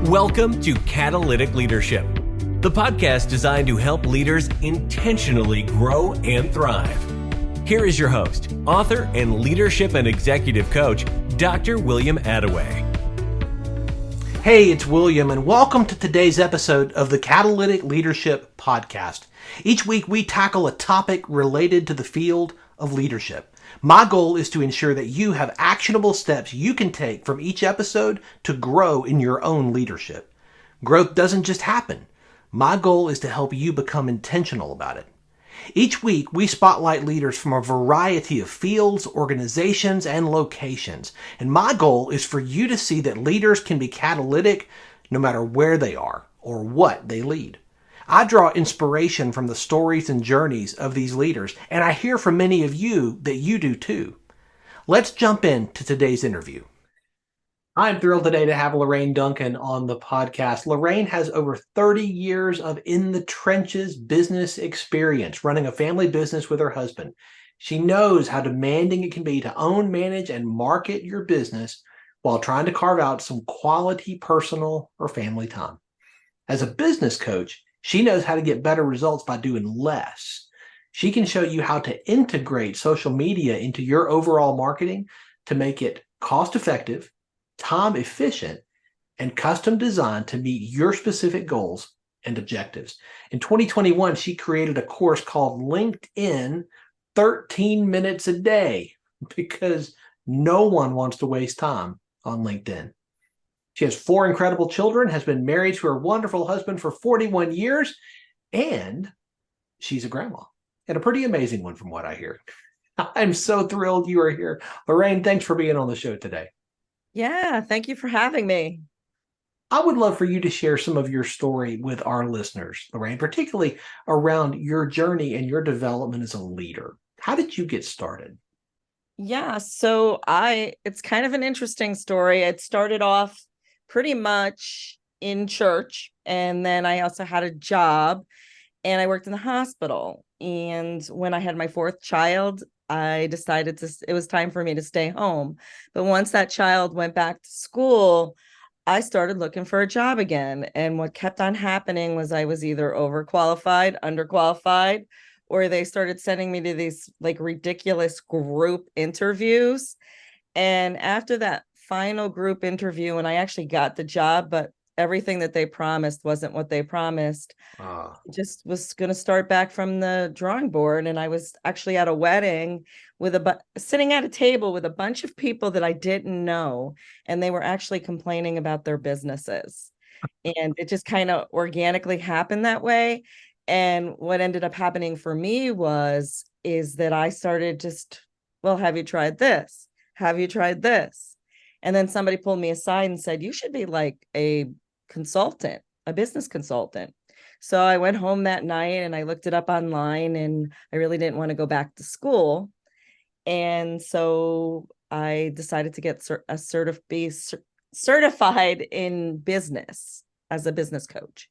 Welcome to Catalytic Leadership, the podcast designed to help leaders intentionally grow and thrive. Here is your host, author, and leadership and executive coach, Dr. William Attaway. Hey, it's William, and welcome to today's episode of the Catalytic Leadership Podcast. Each week, we tackle a topic related to the field of leadership. My goal is to ensure that you have actionable steps you can take from each episode to grow in your own leadership. Growth doesn't just happen. My goal is to help you become intentional about it. Each week, we spotlight leaders from a variety of fields, organizations, and locations. And my goal is for you to see that leaders can be catalytic no matter where they are or what they lead. I draw inspiration from the stories and journeys of these leaders, and I hear from many of you that you do too. Let's jump into today's interview. I'm thrilled today to have Lorraine Duncan on the podcast. Lorraine has over 30 years of in-the-trenches business experience running a family business with her husband. She knows how demanding it can be to own, manage, and market your business while trying to carve out some quality personal or family time. As a business coach, she knows how to get better results by doing less. She can show you how to integrate social media into your overall marketing to make it cost-effective, time efficient, and custom designed to meet your specific goals and objectives. In 2021, she created a course called LinkedIn 13 Minutes a Day because no one wants to waste time on LinkedIn. She has 4 incredible children, has been married to her wonderful husband for 41 years, and she's a grandma, and a pretty amazing one from what I hear. I'm so thrilled you are here. Lorraine, thanks for being on the show today. Yeah, thank you for having me. I would love for you to share some of your story with our listeners, Lorraine, particularly around your journey and your development as a leader. How did you get started? Yeah, so it's kind of an interesting story. It started off pretty much in church, and then I also had a job, and I worked in the hospital. And when I had my 4th child, I decided it was time for me to stay home. But once that child went back to school, I started looking for a job again. And what kept on happening was I was either overqualified, underqualified, or they started sending me to these like ridiculous group interviews. And after that final group interview, and I actually got the job, but everything that they promised wasn't what they promised. Just was going to start back from the drawing board. And I was actually at a wedding with sitting at a table with a bunch of people that I didn't know. And they were actually complaining about their businesses. And it just kind of organically happened that way. And what ended up happening for me is that I started well, have you tried this? Have you tried this? And then somebody pulled me aside and said, you should be like a consultant, a business consultant. So I went home that night and I looked it up online, and I really didn't want to go back to school. And so I decided to get certified in business as a business coach.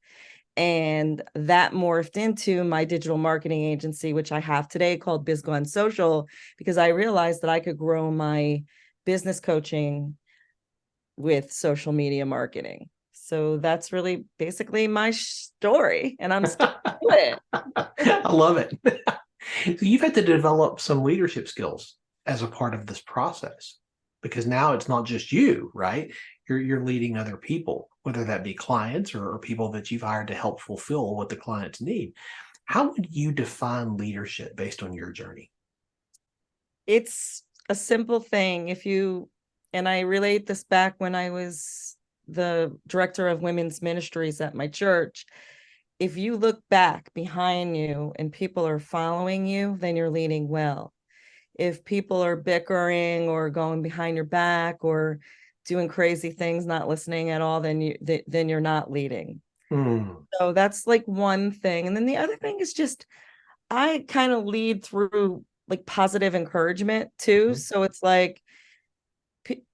And that morphed into my digital marketing agency, which I have today, called BizGone Social, because I realized that I could grow my business coaching with social media marketing. So that's really basically my story, and I'm still doing it. I love it. So you've had to develop some leadership skills as a part of this process, because now it's not just you, right? You're leading other people, whether that be clients or people that you've hired to help fulfill what the clients need. How would you define leadership based on your journey? It's a simple thing. And I relate this back when I was the director of women's ministries at my church. If you look back behind you and people are following you, then you're leading well. If people are bickering or going behind your back or doing crazy things, not listening at all, then you're not leading. So that's like one thing. And then the other thing is just, I kind of lead through like positive encouragement too. So it's like,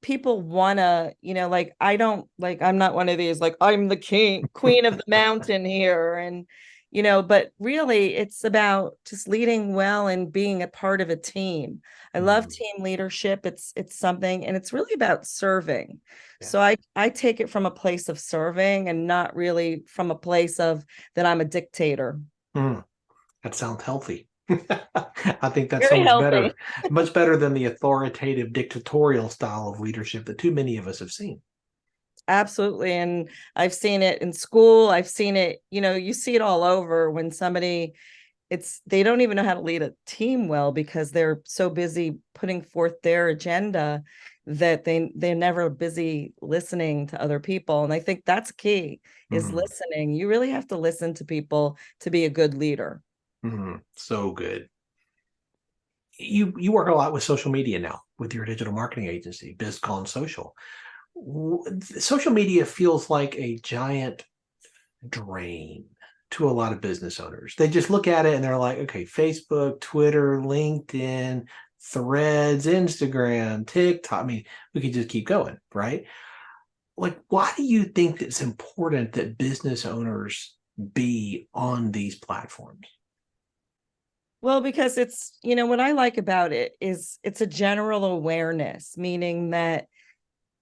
people want to, I'm not one of these, like, I'm the queen of the mountain here. And, but really it's about just leading well and being a part of a team. I love Mhm. team leadership. It's something, and it's really about serving. Yeah. So I take it from a place of serving and not really from a place of that I'm a dictator. Mm, that sounds healthy. I think that's so Very healthy. much better than the authoritative dictatorial style of leadership that too many of us have seen. Absolutely. And I've seen it in school. I've seen it, you see it all over when somebody they don't even know how to lead a team well because they're so busy putting forth their agenda that they're never busy listening to other people. And I think that's key is Mm, listening. You really have to listen to people to be a good leader. so good. You work a lot with social media now with your digital marketing agency, BizCon Social. Social media feels like a giant drain to a lot of business owners. They just look at it and they're like, okay, Facebook, Twitter, LinkedIn, Threads, Instagram, TikTok. I mean, we could just keep going, right? Like, why do you think it's important that business owners be on these platforms? Well, because what I like about it is it's a general awareness, meaning that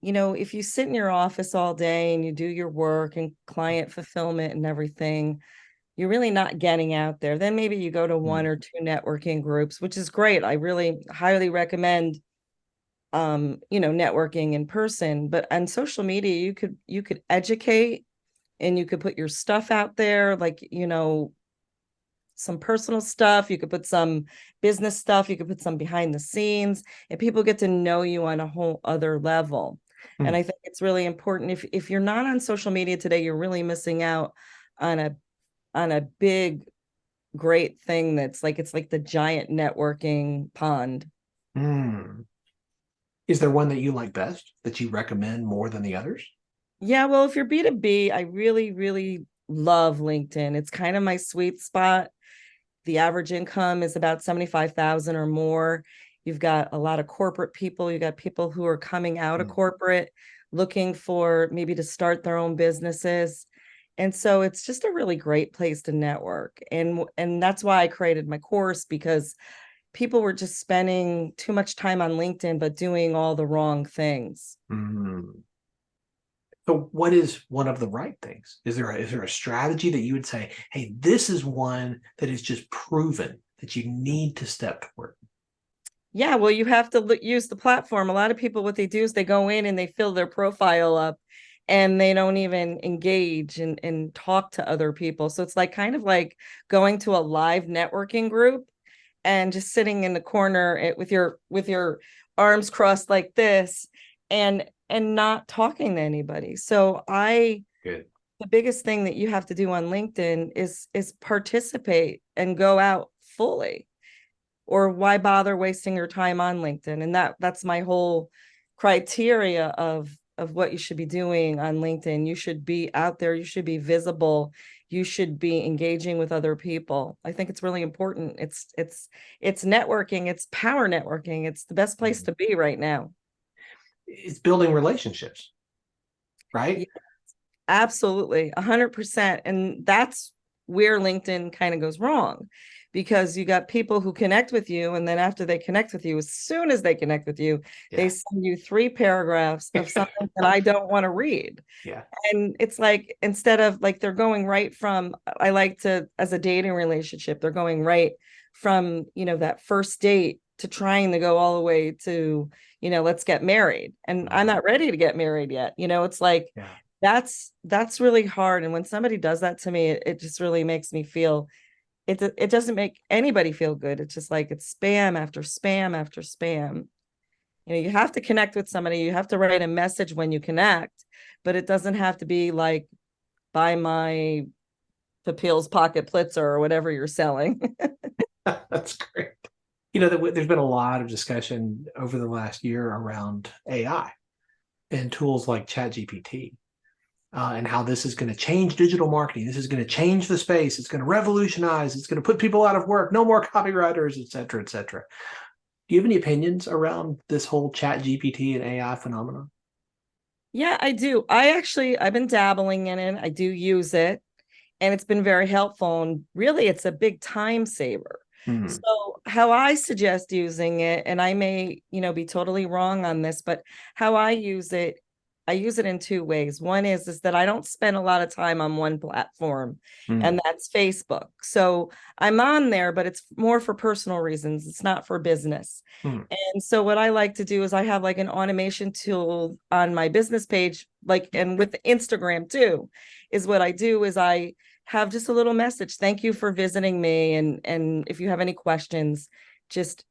if you sit in your office all day and you do your work and client fulfillment and everything, you're really not getting out there. Then maybe you go to one Mm, or two networking groups, which is great. I really highly recommend networking in person, but on social media you could educate and you could put your stuff out there, like, some personal stuff, you could put some business stuff, you could put some behind the scenes, and people get to know you on a whole other level. And mm, I think it's really important. If you're not on social media today, you're really missing out on a big great thing that's like it's like the giant networking pond. mm. Is there one that you like best that you recommend more than the others? Yeah, well, if you're B2B, I really, really love LinkedIn. It's kind of my sweet spot. The average income is about 75,000 or more. You've got a lot of corporate people. You got people who are coming out of Mm, corporate, looking for maybe to start their own businesses. And so it's just a really great place to network. And that's why I created my course, because people were just spending too much time on LinkedIn, but doing all the wrong things. mm. So what is one of the right things? Is there a strategy that you would say, hey, this is one that is just proven that you need to step toward? Yeah, well, you have to use the platform. A lot of people, what they do is they go in and they fill their profile up and they don't even engage and talk to other people. So it's like kind of like going to a live networking group and just sitting in the corner with your arms crossed like this and not talking to anybody. So Good. the biggest thing that you have to do on LinkedIn is participate and go out fully, or why bother wasting your time on LinkedIn? And that's my whole criteria of what you should be doing on LinkedIn. You should be out there, you should be visible, you should be engaging with other people. I think it's really important. It's networking, it's power networking. It's the best place Mhm. to be right now. It's building relationships, Yeah, right? absolutely, 100%. And that's where LinkedIn kind of goes wrong, because you got people who connect with you, and then after they connect with you, as soon as they connect with you, they Yeah. send you 3 paragraphs of something that I don't want to read. Yeah. And it's like, instead of like, they're going right from, I like to, as a dating relationship, they're going right from, that first date to trying to go all the way to, let's get married. And I'm Mhm. not ready to get married yet. It's like, Yeah. that's really hard. And when somebody does that to me, it just really makes me feel, it doesn't make anybody feel good. It's just like it's spam after spam after spam. You have to connect with somebody, you have to write a message when you connect, but it doesn't have to be like, buy my Papil's pocket Plitzer or whatever you're selling. That's great. There's been a lot of discussion over the last year around AI and tools like ChatGPT, and how this is going to change digital marketing. This is going to change the space. It's going to revolutionize. It's going to put people out of work. No more copywriters, et cetera, et cetera. Do you have any opinions around this whole ChatGPT and AI phenomenon? Yeah, I do. I've been dabbling in it. I do use it. and it's been very helpful. And really, it's a big time saver. Mm-hmm. So how I suggest using it, and I may, be totally wrong on this, but how I use it in two ways. One is that I don't spend a lot of time on one platform, and that's Facebook. So I'm on there, but it's more for personal reasons. It's not for business. Mm-hmm. And so what I like to do is I have like an automation tool on my business page, like, and with Instagram too, is what I do is I have just a little message. Thank you for visiting me. And if you have any questions, just,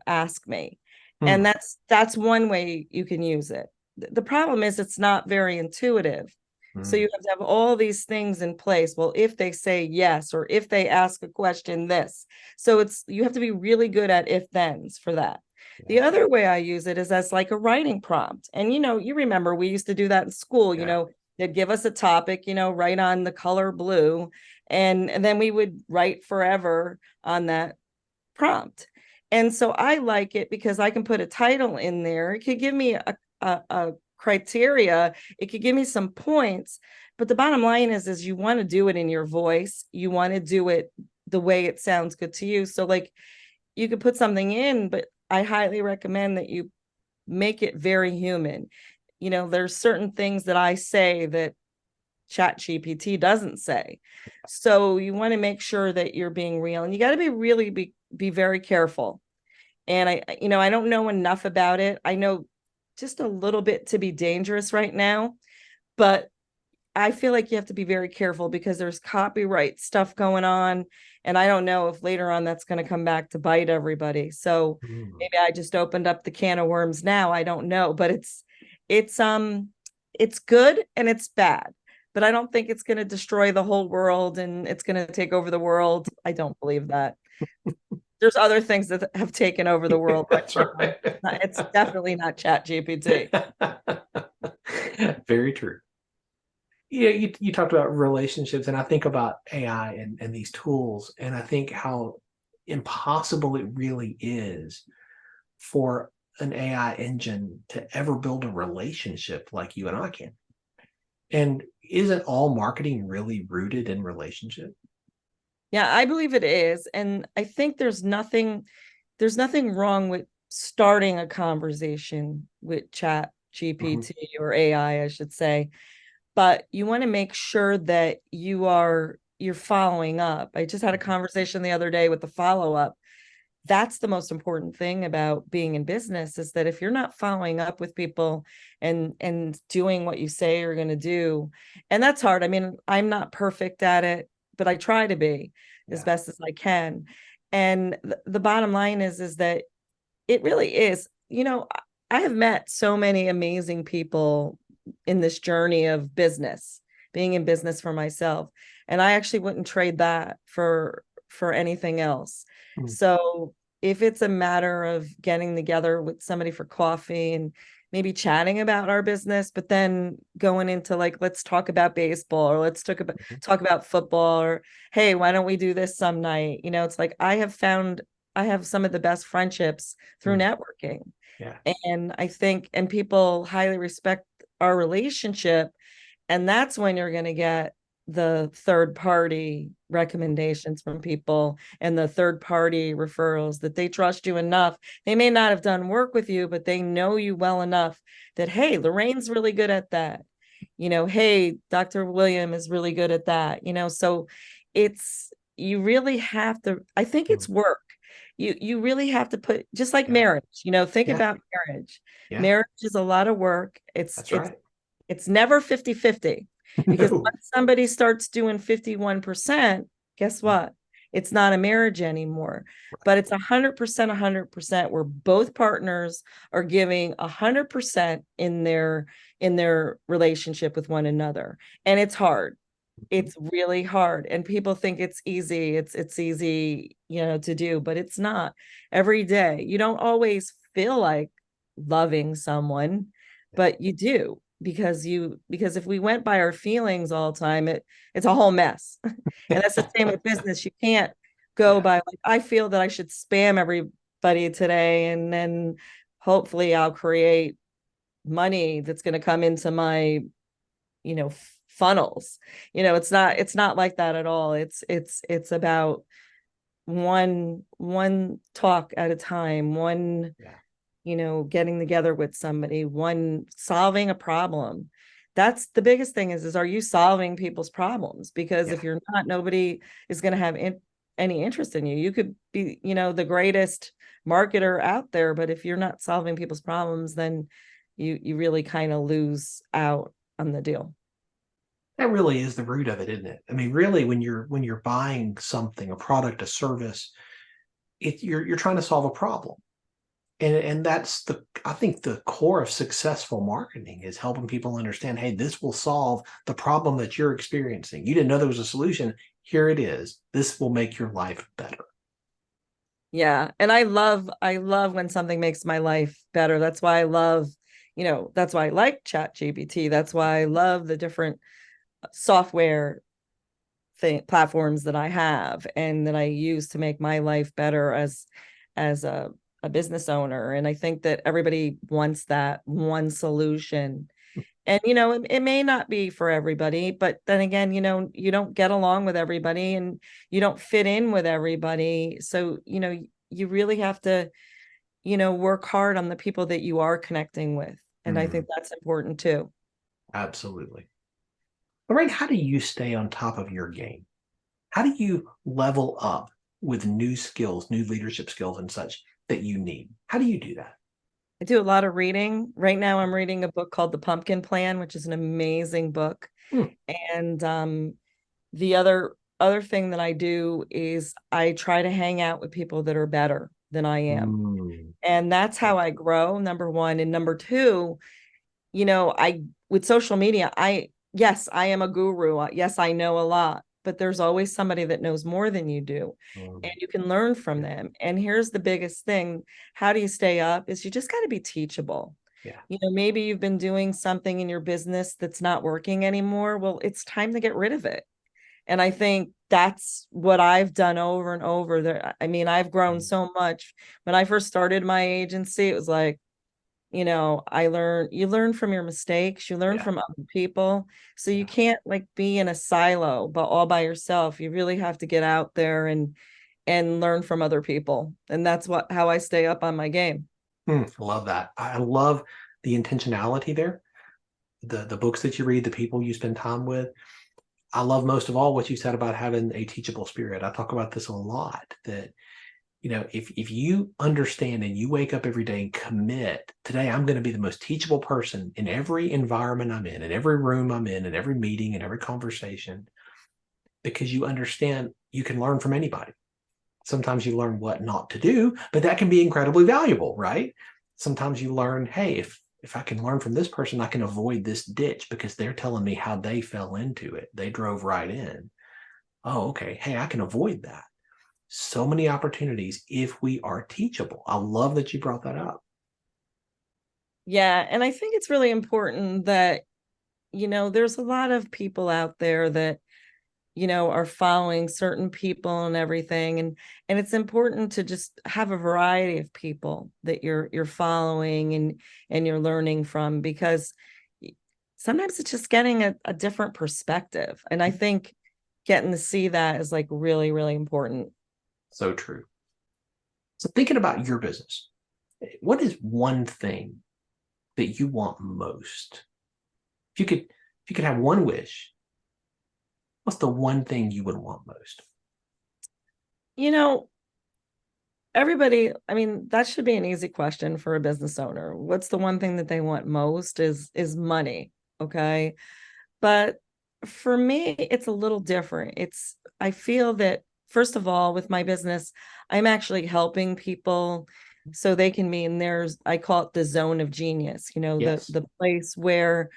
ask me. Mm-hmm. And that's one way you can use it. The problem is it's not very intuitive. So you have to have all these things in place. Well, if they say yes, or if they ask a question, this. So you have to be really good at if thens for that. The other way I use it is as like a writing prompt. And you remember we used to do that in school, they'd give us a topic, write on the color blue, and then we would write forever on that prompt. And so I like it because I can put a title in there. It could give me a criteria. It could give me some points. But the bottom line is you want to do it in your voice. You want to do it the way it sounds good to you. So like you could put something in, but I highly recommend that you make it very human. There's certain things that I say that Chat GPT doesn't say. So you want to make sure that you're being real, and you got to be very careful. And I don't know enough about it. I know just a little bit to be dangerous right now, but I feel like you have to be very careful because there's copyright stuff going on. And I don't know if later on that's going to come back to bite everybody. So maybe I just opened up the can of worms now. I don't know, but it's good and it's bad, but I don't think it's going to destroy the whole world and it's going to take over the world. I don't believe that. There's other things that have taken over the world. That's right. It's definitely not Chat GPT. Very true. You talked about relationships, and I think about AI and these tools, and I think how impossible it really is for an AI engine to ever build a relationship like you and I can. And isn't all marketing really rooted in relationship? Yeah, I believe it is. And I think there's nothing wrong with starting a conversation with Chat GPT or AI, I should say. But you want to make sure that you're following up. I just had a conversation the other day with the follow-up. That's the most important thing about being in business, is that if you're not following up with people and doing what you say you're going to do, and that's hard. I mean, I'm not perfect at it, but I try to be as best as I can. And the bottom line is that it really is, I have met so many amazing people in this journey of business, being in business for myself. And I actually wouldn't trade that for anything else. So if it's a matter of getting together with somebody for coffee and maybe chatting about our business, but then going into like, let's talk about baseball, or let's talk about football, or, hey, why don't we do this some night? It's like, I have some of the best friendships through networking. Yeah. And I think, and people highly respect our relationship. And that's when you're going to get the third party recommendations from people and the third party referrals, that they trust you enough. They may not have done work with you, but they know you well enough that, hey, Lorraine's really good at that. Hey, Dr. William is really good at that. So you really have to, I think it's work. You really have to put, just like marriage, think about marriage. Marriage is a lot of work. That's right. It's never 50-50. Because No. once somebody starts doing 51%, guess what? It's not a marriage anymore. Right. But it's 100%, where both partners are giving 100% in their relationship with one another. And it's hard. It's really hard. And people think it's easy. It's easy, to do, but it's not. Every day. You don't always feel like loving someone, but you do. Because if we went by our feelings all the time, it's a whole mess. And that's the same with business. You can't go by like, I feel that I should spam everybody today, and then hopefully I'll create money that's going to come into my funnels. It's not like that at all. It's about one talk at a time, one, getting together with somebody, one solving a problem. That's the biggest thing is are you solving people's problems? Because if you're not, nobody is going to have any interest in you. You could be, the greatest marketer out there, but if you're not solving people's problems, then you really kind of lose out on the deal. That really is the root of it, isn't it? I mean, really, when you're buying something, a product, a service, you're trying to solve a problem. And that's I think the core of successful marketing is helping people understand, hey, this will solve the problem that you're experiencing. You didn't know there was a solution. Here it is. This will make your life better. Yeah. And I love when something makes my life better. That's why I love, that's why I like ChatGPT. That's why I love the different software platforms that I have and that I use to make my life better as a business owner. And I think that everybody wants that one solution. And it may not be for everybody, but then again, you don't get along with everybody and you don't fit in with everybody. So, you really have to, work hard on the people that you are connecting with. And I think that's important too. Absolutely. Lorraine, how do you stay on top of your game? How do you level up with new skills, new leadership skills and such that you need? How do you do that? I do a lot of reading. Right now, I'm reading a book called The Pumpkin Plan, which is an amazing book. Hmm. And the other thing that I do is I try to hang out with people that are better than I am. Mm. And that's how I grow, number one. And number two, I with social media, yes, I am a guru. Yes, I know a lot, but there's always somebody that knows more than you do, and you can learn from them. And here's the biggest thing: how do you stay up? Is you just got to be teachable. Yeah. Maybe you've been doing something in your business that's not working anymore. Well, it's time to get rid of it. And I think that's what I've done over and over there. I mean, I've grown so much. When I first started my agency, it was like, you learn from your mistakes, you learn Yeah. from other people. So you Yeah. can't like be in a silo, but all by yourself. You really have to get out there and learn from other people. And that's how I stay up on my game. I love that. I love the intentionality there. The books that you read, the people you spend time with. I love most of all what you said about having a teachable spirit. I talk about this a lot, that if you understand and you wake up every day and commit, today I'm going to be the most teachable person in every environment I'm in every room I'm in every meeting and every conversation, because you understand you can learn from anybody. Sometimes you learn what not to do, but that can be incredibly valuable, right? Sometimes you learn, hey, if I can learn from this person, I can avoid this ditch because they're telling me how they fell into it. They drove right in. Oh, okay. Hey, I can avoid that. So many opportunities if we are teachable. I love that you brought that up. Yeah. And I think it's really important that, there's a lot of people out there that, are following certain people and everything. And it's important to just have a variety of people that you're following and you're learning from, because sometimes it's just getting a different perspective. And I think getting to see that is like really, really important. So true. So thinking about your business, what is one thing that you want most? If you could have one wish, what's the one thing you would want most? You know, everybody, I mean, that should be an easy question for a business owner. What's the one thing that they want most is money, okay? But for me, it's a little different. I feel that first of all, with my business, I'm actually helping people so they can be in I call it the zone of genius, Yes. the place where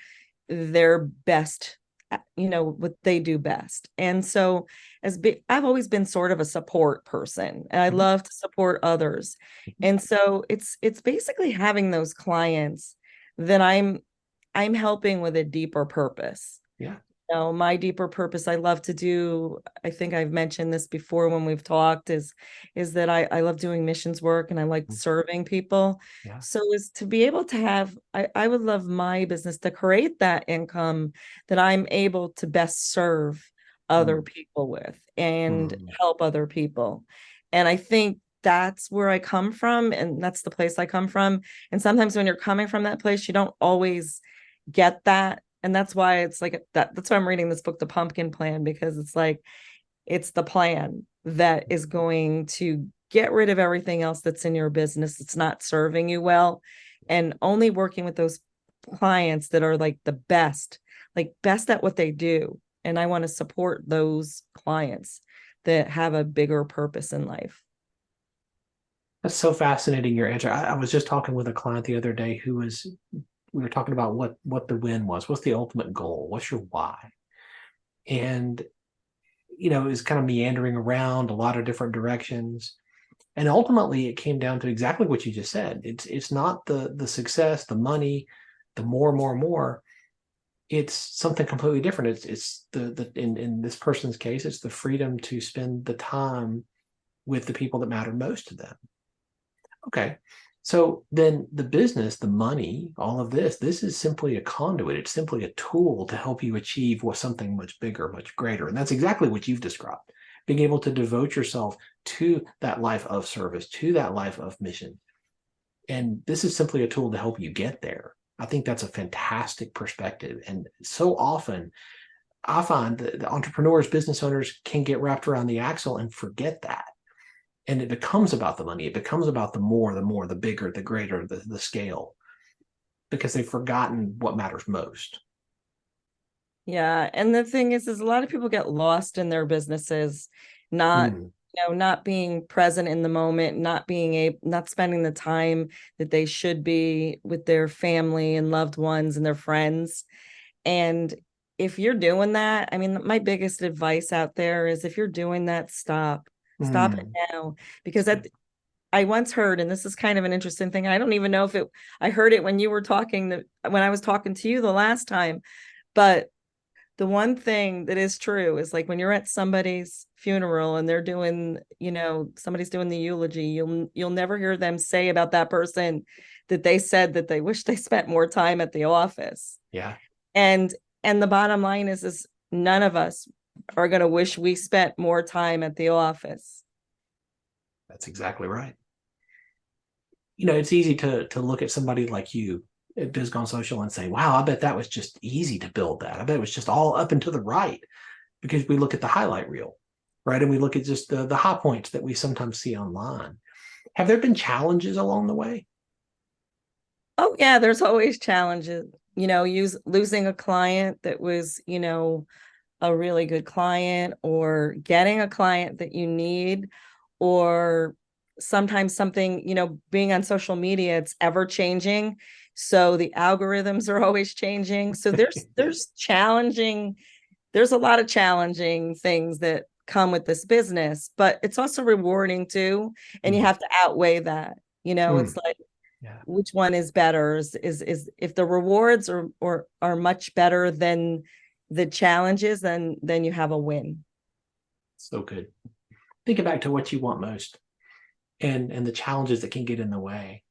they're best, what they do best. And so I've always been sort of a support person, and I Mhm. love to support others. And so it's basically having those clients that I'm helping with a deeper purpose. Yeah. know, my deeper purpose I love to do, I think I've mentioned this before when we've talked, is that I love doing missions work and I like serving people. Yeah. So is to be able to have, I would love my business to create that income that I'm able to best serve other people with and help other people. And I think that's where I come from, and that's the place I come from. And sometimes when you're coming from that place, you don't always get that. And that's why it's like that's why I'm reading this book, The Pumpkin Plan, because it's like it's the plan that is going to get rid of everything else that's in your business. It's not serving you well, and only working with those clients that are like best at what they do. And I want to support those clients that have a bigger purpose in life. That's so fascinating, your answer. I was just talking with a client the other day we were talking about what the win was. What's the ultimate goal? What's your why? And, it was kind of meandering around a lot of different directions. And ultimately it came down to exactly what you just said. It's not the success, the money, the more. It's something completely different. It's the in this person's case, it's the freedom to spend the time with the people that matter most to them. Okay. So then the business, the money, all of this is simply a conduit. It's simply a tool to help you achieve something much bigger, much greater. And that's exactly what you've described. Being able to devote yourself to that life of service, to that life of mission. And this is simply a tool to help you get there. I think that's a fantastic perspective. And so often I find that the entrepreneurs, business owners can get wrapped around the axle and forget that. And it becomes about the money. It becomes about the more, the bigger, the greater, the scale, because they've forgotten what matters most. Yeah. And the thing is a lot of people get lost in their businesses, not, not being present in the moment, not spending the time that they should be with their family and loved ones and their friends. And if you're doing that, I mean, my biggest advice out there is if you're doing that, stop it now. Because I once heard, and this is kind of an interesting thing. I don't even know if I heard it when you were talking, when I was talking to you the last time, but the one thing that is true is like when you're at somebody's funeral and they're doing, somebody's doing the eulogy, you'll never hear them say about that person that they said that they wish they spent more time at the office. Yeah. And the bottom line is none of us are going to wish we spent more time at the office. That's exactly right. It's easy to look at somebody like you at BizGone Social and say, wow, I bet that was just easy to build that. I bet it was just all up and to the right, because we look at the highlight reel, right? And we look at just the high points that we sometimes see online. Have there been challenges along the way? Oh yeah, there's always challenges, losing a client that was, a really good client, or getting a client that you need, or sometimes something, being on social media, it's ever changing. So the algorithms are always changing. So there's a lot of challenging things that come with this business, but it's also rewarding too. And you have to outweigh that. It's like, which one is better? Is if the rewards are much better than the challenges, then you have a win. So good. Think back to what you want most and the challenges that can get in the way.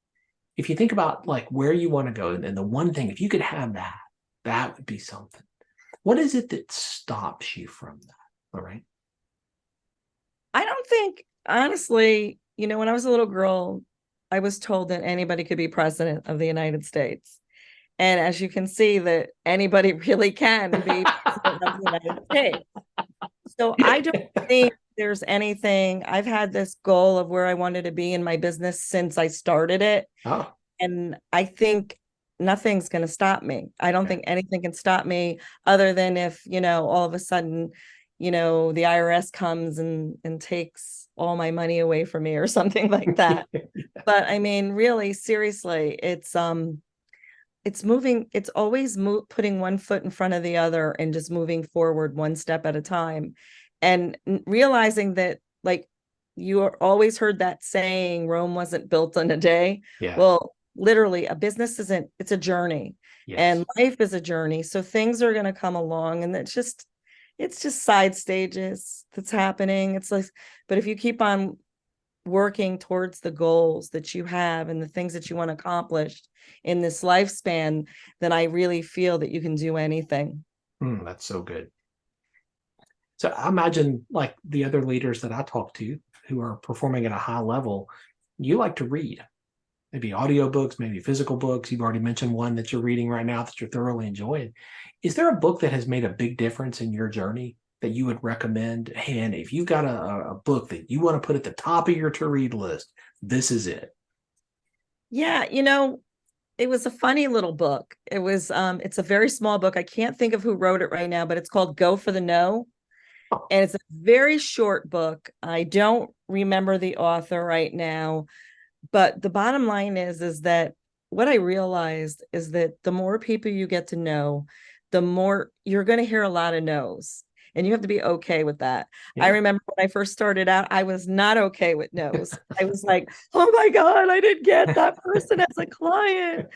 If you think about like where you want to go, and the one thing, if you could have that would be something. What is it that stops you from that? All right. I don't think, honestly, when I was a little girl, I was told that anybody could be president of the United States. And as you can see, that anybody really can be president of the United States. So I don't think there's anything. I've had this goal of where I wanted to be in my business since I started it. Oh. And I think nothing's going to stop me. I don't think anything can stop me, other than if, all of a sudden, the IRS comes and takes all my money away from me or something like that. But I mean, really, seriously, it's moving. It's always putting one foot in front of the other and just moving forward one step at a time, and realizing that, like, you always heard that saying, Rome wasn't built in a day. Yeah. Well, literally a business isn't, it's a journey, Yes. and life is a journey. So things are going to come along, and it's just side stages that's happening. It's like, but if you keep on working towards the goals that you have and the things that you want accomplished in this lifespan, then I really feel that you can do anything. That's so good. So I imagine like the other leaders that I talk to who are performing at a high level, you like to read, maybe audiobooks, maybe physical books. You've already mentioned one that you're reading right now that you're thoroughly enjoying. Is there a book that has made a big difference in your journey that you would recommend? And if you've got a book that you want to put at the top of your to read list, this is it. Yeah, it was a funny little book. It's a very small book. I can't think of who wrote it right now, but it's called Go for the No. Oh, And it's a very short book. I don't remember the author right now, but the bottom line is that what I realized is that the more people you get to know, the more you're going to hear a lot of no's. And you have to be okay with that. I yeah. remember when I first started out, I was not okay with no's. I was like, oh my God, I didn't get that person as a client.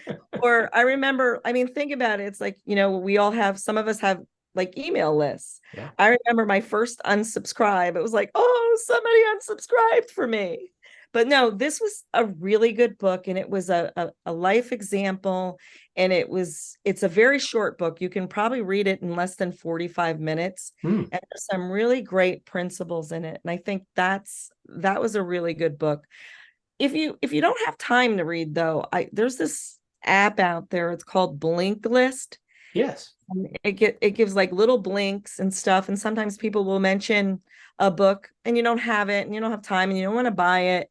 Or I remember, I mean, think about it. It's like, we all have, some of us have like email lists. Yeah. I remember my first unsubscribe. It was like, oh, somebody unsubscribed for me. But no, this was a really good book, and it was a life example, and it's a very short book. You can probably read it in less than 45 minutes. Hmm. And there's some really great principles in it. And I think that was a really good book. If you don't have time to read though, there's this app out there. It's called Blink List. Yes. It gives like little blinks and stuff. And sometimes people will mention a book and you don't have it and you don't have time and you don't want to buy it.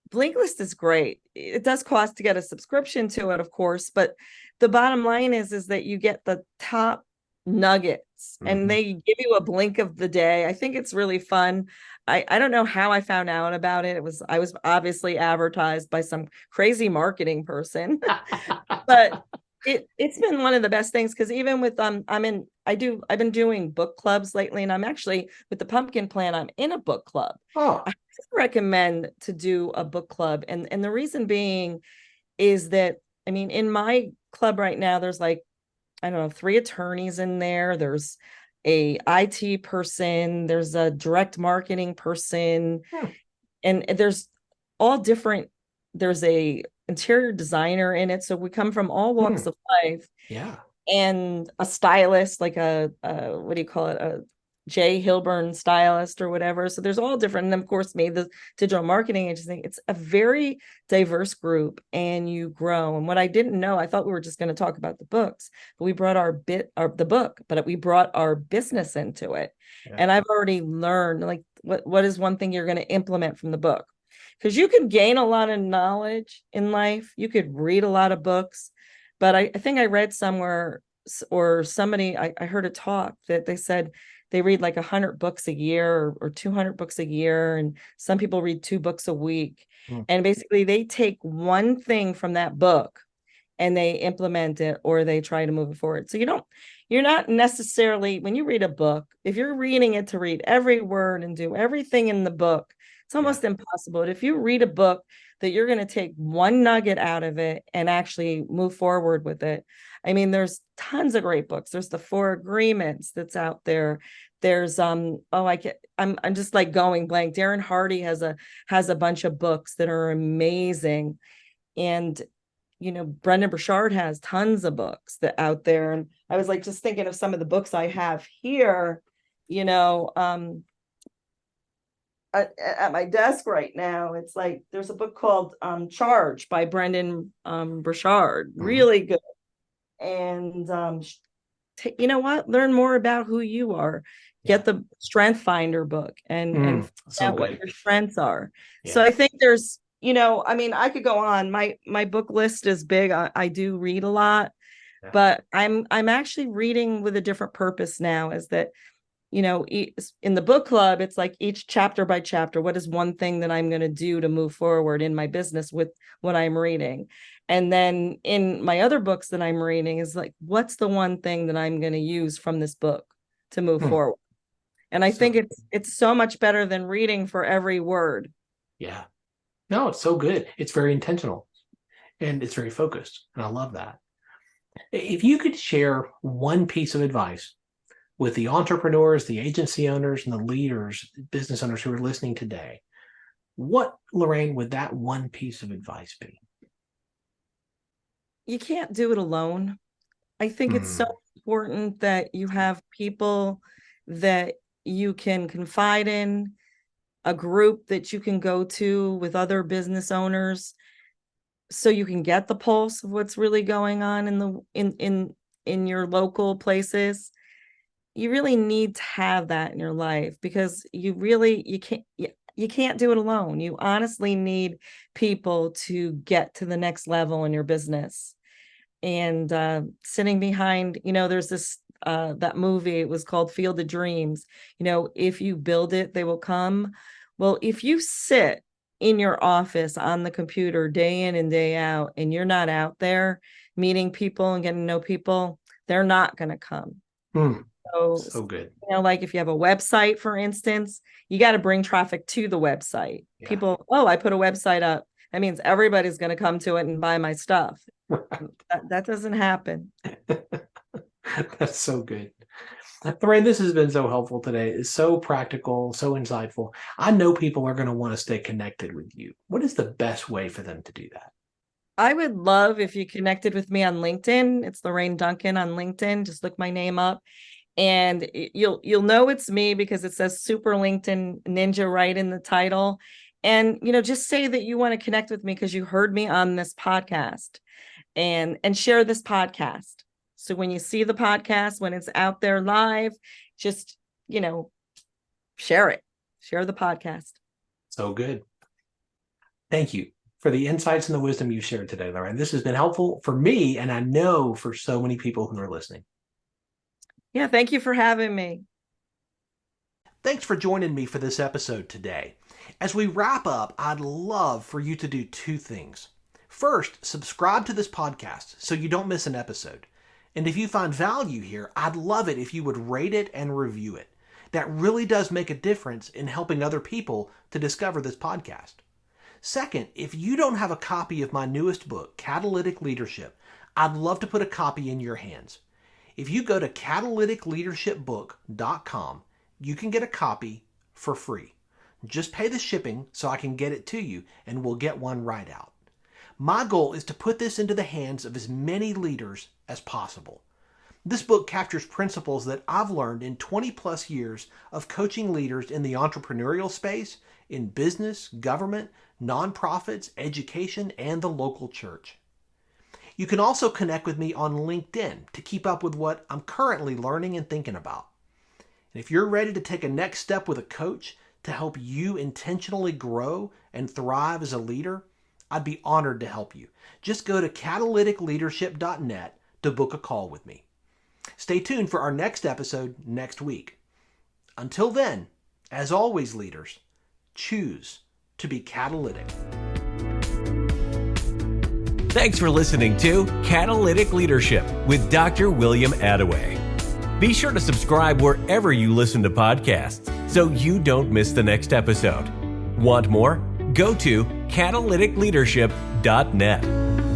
Blinklist is great. It does cost to get a subscription to it, of course, but the bottom line is that you get the top nuggets and Hmm. they give you a blink of the day. I think it's really fun. I don't know how I found out about it. I was obviously advertised by some crazy marketing person, but it's been one of the best things because even with I've been doing book clubs lately, and I'm actually with the pumpkin plan, I'm in a book club. Oh, I recommend to do a book club, and the reason being is that, I mean, in my club right now there's like, I don't know, 3 attorneys in there, there's a IT person, there's a direct marketing person, hmm. and there's all different, there's a interior designer in it, so we come from all Hmm. walks of life, Yeah. and a stylist, like a what do you call it, a Jay Hilburn stylist or whatever. So there's all different, and then of course me, the digital marketing agency. It's a very diverse group, and you grow. And what I didn't know, I thought we were just going to talk about the books, but we brought the book, but we brought our business into it. Yeah. And I've already learned, like, what is one thing you're going to implement from the book? Because you could gain a lot of knowledge in life, you could read a lot of books, but I think I read somewhere, or somebody, I heard a talk that they said they read like 100 books a year, or 200 books a year. And some people read 2 books a week. Hmm. And basically they take one thing from that book and they implement it, or they try to move it forward. So you're not necessarily, when you read a book, if you're reading it to read every word and do everything in the book, it's Yeah. almost impossible. But if you read a book that you're going to take one nugget out of it and actually move forward with it. I mean, there's tons of great books. There's the Four Agreements that's out there. There's I'm just like going blank. Darren Hardy has a bunch of books that are amazing. And Brendan Burchard has tons of books that out there. And I was like just thinking of some of the books I have here, you know, at my desk right now. It's like there's a book called Charge by Brendan Burchard, Hmm. really good. And you know what? Learn more about who you are. Yeah. Get the Strength Finder book and So find out what good. your strengths are. So Yeah. I think there's, I mean, I could go on. My book list is big. I do read a lot, Yeah. but I'm actually reading with a different purpose now. Is that, in the book club, it's like each chapter by chapter, what is one thing that I'm going to do to move forward in my business with what I'm reading? And then in my other books that I'm reading is like, what's the one thing that I'm going to use from this book to move Hmm. forward? And I think So it's so much better than reading for every word. yeah. No, it's so good. It's very intentional. And it's very focused. And I love that. If you could share one piece of advice with the entrepreneurs, the agency owners, and the leaders, business owners who are listening today, what, Lorraine, would that one piece of advice be? You can't do it alone. I think it's so important that you have people that you can confide in, a group that you can go to with other business owners, so you can get the pulse of what's really going on in your local places. You really need to have that in your life, because you can't do it alone. You honestly need people to get to the next level in your business. And sitting behind, there's this that movie, it was called Field of Dreams. If you build it, they will come. Well, if you sit in your office on the computer day in and day out, and you're not out there meeting people and getting to know people, they're not going to come. So good. Like if you have a website, for instance, you got to bring traffic to the website. Yeah. People, I put a website up, that means everybody's going to come to it and buy my stuff. That doesn't happen. That's so good. Lorraine, this has been so helpful today. It's so practical, so insightful. I know people are going to want to stay connected with you. What is the best way for them to do that? I would love if you connected with me on LinkedIn. It's Lorraine Duncan on LinkedIn. Just look my name up, and you'll know it's me, because it says Super LinkedIn Ninja right in the title. And just say that you want to connect with me because you heard me on this podcast, and share this podcast. So when you see the podcast, when it's out there live, just, share it. Share the podcast. So good. Thank you for the insights and the wisdom you shared today, Lorraine. This has been helpful for me, and I know for so many people who are listening. Yeah, thank you for having me. Thanks for joining me for this episode today. As we wrap up, I'd love for you to do two things. First, subscribe to this podcast so you don't miss an episode. And if you find value here, I'd love it if you would rate it and review it. That really does make a difference in helping other people to discover this podcast. Second, if you don't have a copy of my newest book, Catalytic Leadership, I'd love to put a copy in your hands. If you go to catalyticleadershipbook.com, you can get a copy for free. Just pay the shipping so I can get it to you, and we'll get one right out. My goal is to put this into the hands of as many leaders as possible. This book captures principles that I've learned in 20 plus years of coaching leaders in the entrepreneurial space, in business, government, nonprofits, education, and the local church. You can also connect with me on LinkedIn to keep up with what I'm currently learning and thinking about. And if you're ready to take a next step with a coach to help you intentionally grow and thrive as a leader, I'd be honored to help you. Just go to catalyticleadership.net to book a call with me. Stay tuned for our next episode next week. Until then, as always, leaders, choose to be catalytic. Thanks for listening to Catalytic Leadership with Dr. William Attaway. Be sure to subscribe wherever you listen to podcasts so you don't miss the next episode. Want more? Go to catalyticleadership.net.